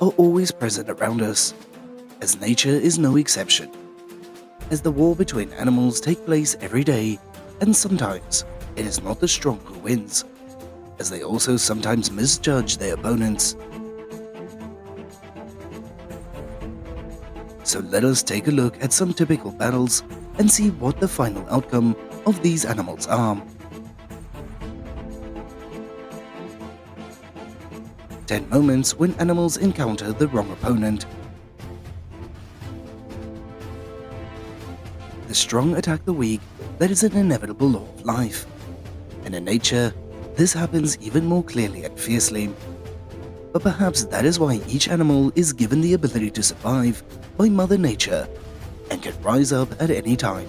are always present around us, as nature is no exception. As the war between animals takes place every day, and sometimes it is not the strong who wins, as they also sometimes misjudge their opponents. So let us take a look at some typical battles and see what the final outcome of these animals are. 10 moments when animals encounter the wrong opponent. The strong attack the weak, that is an inevitable law of life. And in nature, this happens even more clearly and fiercely. But perhaps that is why each animal is given the ability to survive by Mother Nature and can rise up at any time.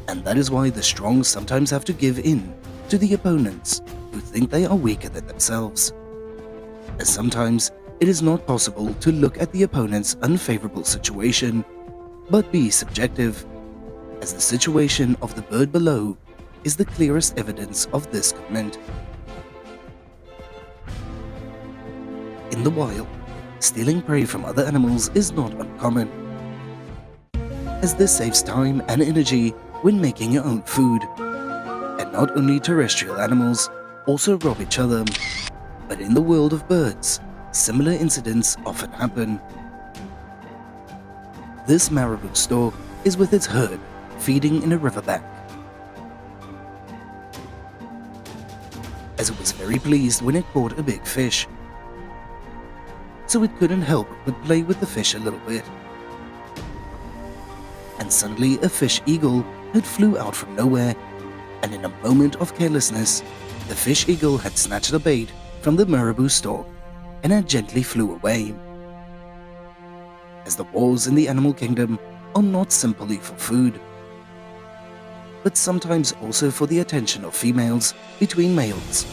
And that is why the strong sometimes have to give in to the opponents who think they are weaker than themselves. As sometimes it is not possible to look at the opponent's unfavorable situation, but be subjective, as the situation of the bird below is the clearest evidence of this comment. In the wild, stealing prey from other animals is not uncommon, as this saves time and energy when making your own food. And not only terrestrial animals also rob each other, but in the world of birds, similar incidents often happen. This marabou stork is with its herd feeding in a riverbank, as it was very pleased when it caught a big fish. So it couldn't help but play with the fish a little bit. And suddenly a fish eagle had flew out from nowhere, and in a moment of carelessness, the fish eagle had snatched the bait from the marabou stork and had gently flew away. As the wars in the animal kingdom are not simply for food, but sometimes also for the attention of females between males.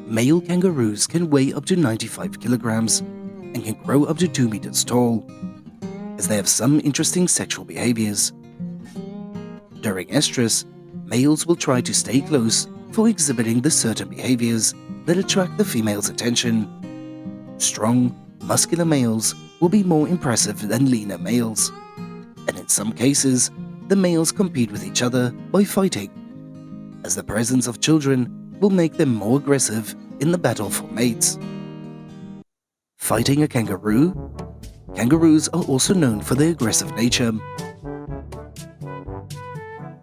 Male kangaroos can weigh up to 95 kilograms and can grow up to 2 meters tall, as they have some interesting sexual behaviors. During estrus, males will try to stay close for exhibiting the certain behaviors that attract the female's attention. Strong, muscular males will be more impressive than leaner males, and in some cases, the males compete with each other by fighting, as the presence of children will make them more aggressive in the battle for mates. Fighting a kangaroo? Kangaroos are also known for their aggressive nature,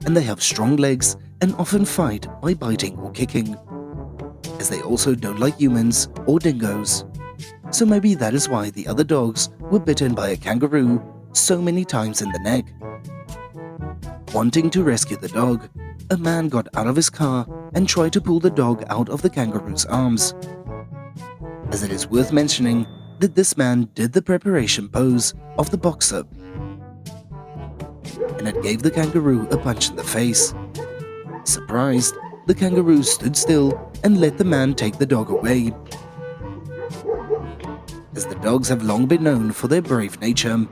and they have strong legs and often fight by biting or kicking, as they also don't like humans or dingoes. So maybe that is why the other dogs were bitten by a kangaroo so many times in the neck. Wanting to rescue the dog, a man got out of his car and tried to pull the dog out of the kangaroo's arms. As it is worth mentioning that this man did the preparation pose of the boxer, and it gave the kangaroo a punch in the face. Surprised, the kangaroo stood still and let the man take the dog away, as the dogs have long been known for their brave nature.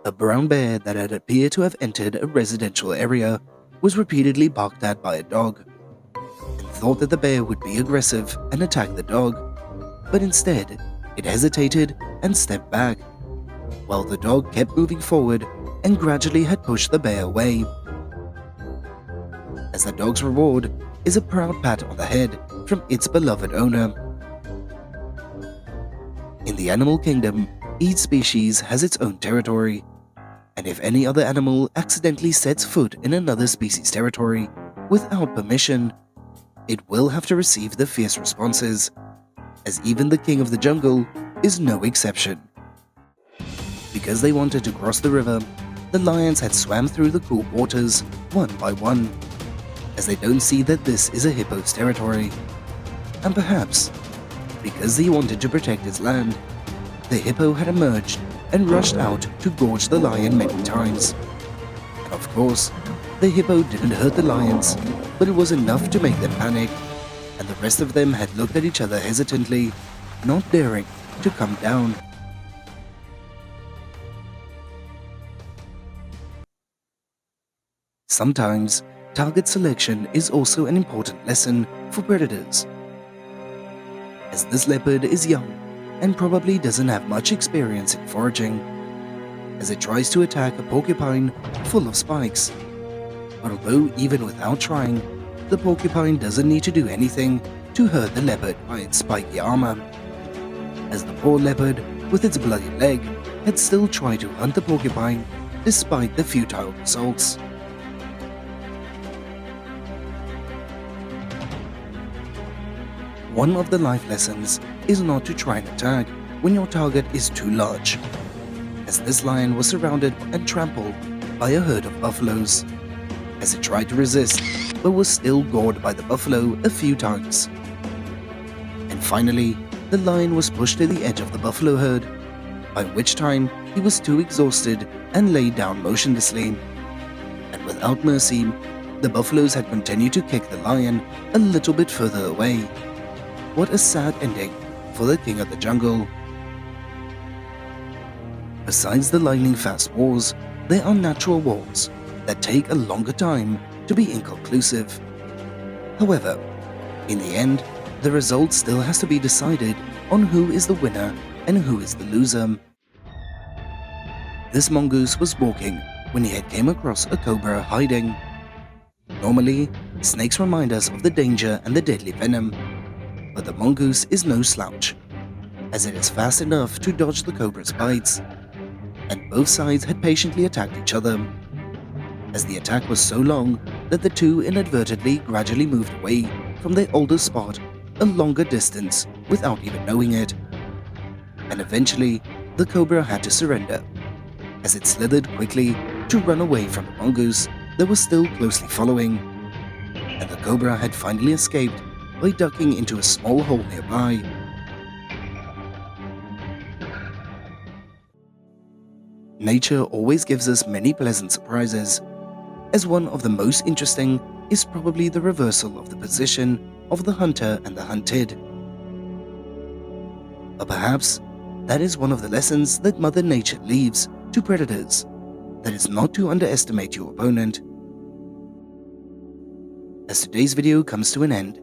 A brown bear that had appeared to have entered a residential area was repeatedly barked at by a dog, and thought that the bear would be aggressive and attack the dog, but instead it hesitated and stepped back, while the dog kept moving forward and gradually had pushed the bear away. As the dog's reward is a proud pat on the head from its beloved owner. In the animal kingdom, each species has its own territory, and if any other animal accidentally sets foot in another species' territory without permission, it will have to receive the fierce responses, as even the king of the jungle is no exception. Because they wanted to cross the river, the lions had swam through the cool waters one by one, as they don't see that this is a hippo's territory. And perhaps, because he wanted to protect his land, the hippo had emerged and rushed out to gorge the lion many times. And of course, the hippo didn't hurt the lions, but it was enough to make them panic, and the rest of them had looked at each other hesitantly, not daring to come down. Sometimes, target selection is also an important lesson for predators, as this leopard is young and probably doesn't have much experience in foraging, as it tries to attack a porcupine full of spikes. But although even without trying, the porcupine doesn't need to do anything to hurt the leopard by its spiky armor, as the poor leopard, with its bloody leg, had still tried to hunt the porcupine despite the futile results. One of the life lessons is not to try and attack when your target is too large, as this lion was surrounded and trampled by a herd of buffaloes, as it tried to resist but was still gored by the buffalo a few times. And finally, the lion was pushed to the edge of the buffalo herd, by which time he was too exhausted and lay down motionlessly. And without mercy, the buffaloes had continued to kick the lion a little bit further away. What a sad ending for the king of the jungle. Besides the lightning-fast wars, there are natural wars that take a longer time to be inconclusive. However, in the end, the result still has to be decided on who is the winner and who is the loser. This mongoose was walking when he had came across a cobra hiding. Normally, snakes remind us of the danger and the deadly venom, but the mongoose is no slouch, as it is fast enough to dodge the cobra's bites, and both sides had patiently attacked each other, as the attack was so long that the two inadvertently gradually moved away from their older spot a longer distance without even knowing it. And eventually, the cobra had to surrender, as it slithered quickly to run away from the mongoose that was still closely following, and the cobra had finally escaped by ducking into a small hole nearby. Nature always gives us many pleasant surprises, as one of the most interesting is probably the reversal of the position of the hunter and the hunted. Or perhaps that is one of the lessons that Mother Nature leaves to predators, that is not to underestimate your opponent. As today's video comes to an end,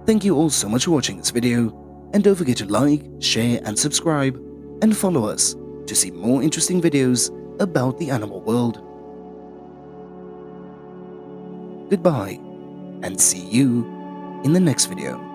thank you all so much for watching this video, and don't forget to like, share and subscribe, and follow us to see more interesting videos about the animal world. Goodbye, and see you in the next video.